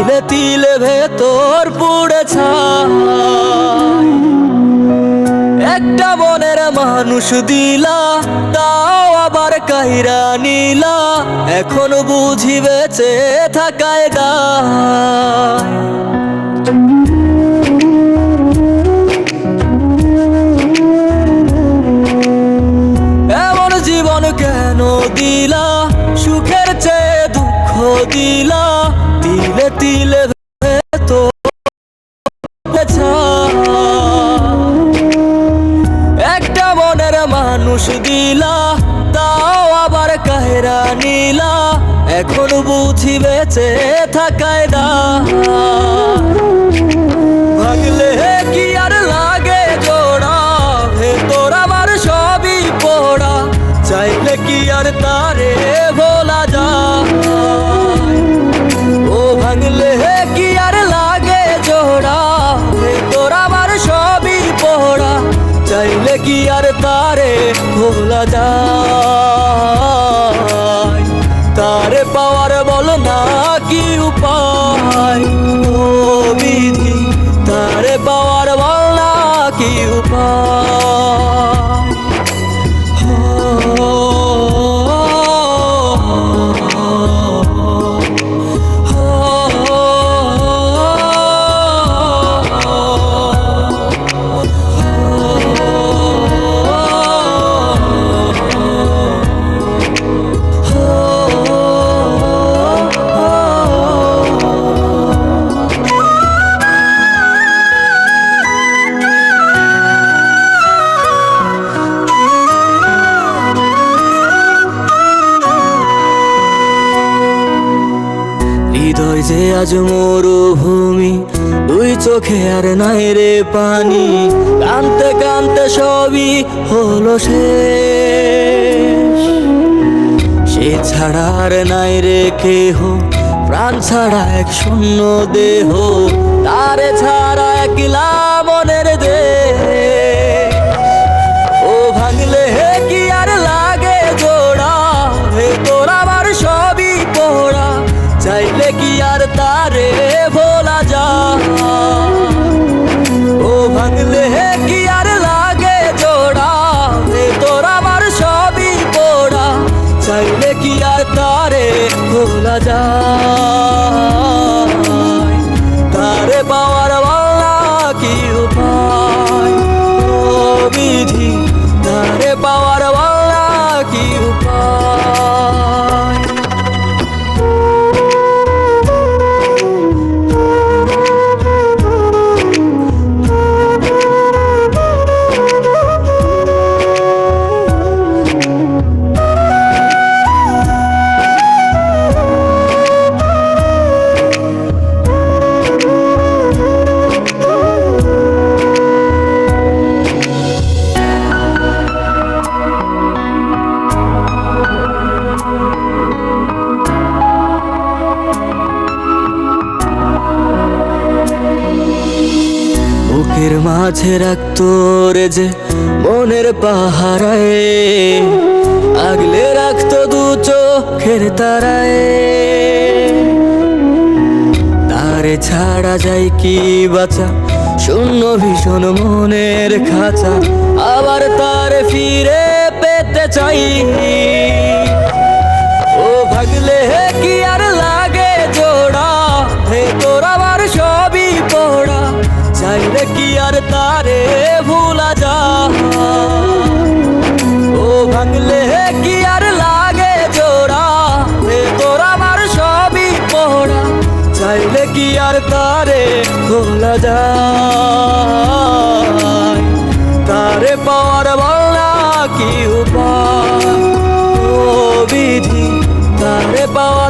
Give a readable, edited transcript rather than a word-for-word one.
তিলে তিলে ভেতর পুড়ে ছাই। একটা মনের মানুষ দিলা, তাও আবার কাইরা নিলা, এখন বুঝি বেঁচে থাকায় দায়। এমন জীবন কেন দিলা, সুখের চেয়ে দুঃখ দিলা, তিলে তিলে ভেতর ছাই। একটা মনের মানুষ দিলা, তাও আবার কাহেরা নিলা, এখন বুঝি বেঁচে থাকায় দায়। ভাগলে কি আর লাগে জোড়া, ভেতর আমার সবই পোড়া, চাইলে কি আর তারে ভোলা যায়। ও ভাঙলে কি আর লাগে জোড়া, ভেতর আমার সবই পোড়া, চাইলে কি আর তারে ভোলা যায়। তারে পাওয়ার বল না কি উপায়, ও বিধি তারে পাওয়ার বল না কি উপায়। হৃদয় যে আজ মরুভূমি, দুই চোখে আর নাই রে পানি, কানতে কানতে সবই হলো শেষ। সে ছাড়া আর নাই রে কেহ, প্রাণ ছাড়া এক শূন্য দেহ, তারে ছাড়া একলা মনের দেহ। ও ভাঙলে কি আর লাগে জোড়া, ভেতর আমার সবই পোড়া, চাইলে কি আর তারে ভোলা যায়। ও ভাঙলে কি আর লাগে জোড়া, ভেতর আমার সবই পোড়া, চাইলে কি আর তারে ভোলা যায়। তারে পাওয়ার বলা কি উপায়, ও বিধি তারে পাওয়ার বলা কি উপায়। বুকের মাঝে রাখতো রে যে মনের পাহারায়, আগলে রাখতো দু চোখের তারায়। তারে ছাড়া যায় কি বাঁচা, শূন্য ভীষণ মনের খাঁচা, আবার তারে ফিরে পেতে চাই। ও ভাগলে কি আর লাগে জোড়া, ভেতর আমার সবই পোড়া, চাইলে কি আর তারে ভুলা যায়। ও ভাঙলে কি আর লাগে জোড়া, ভেতর আমার সবই পোড়া, চাইলে কি আর তারে ভোলা যায়। তারে পাওয়ার বলা কি উপায়, ও বিধি তারে পাওয়ার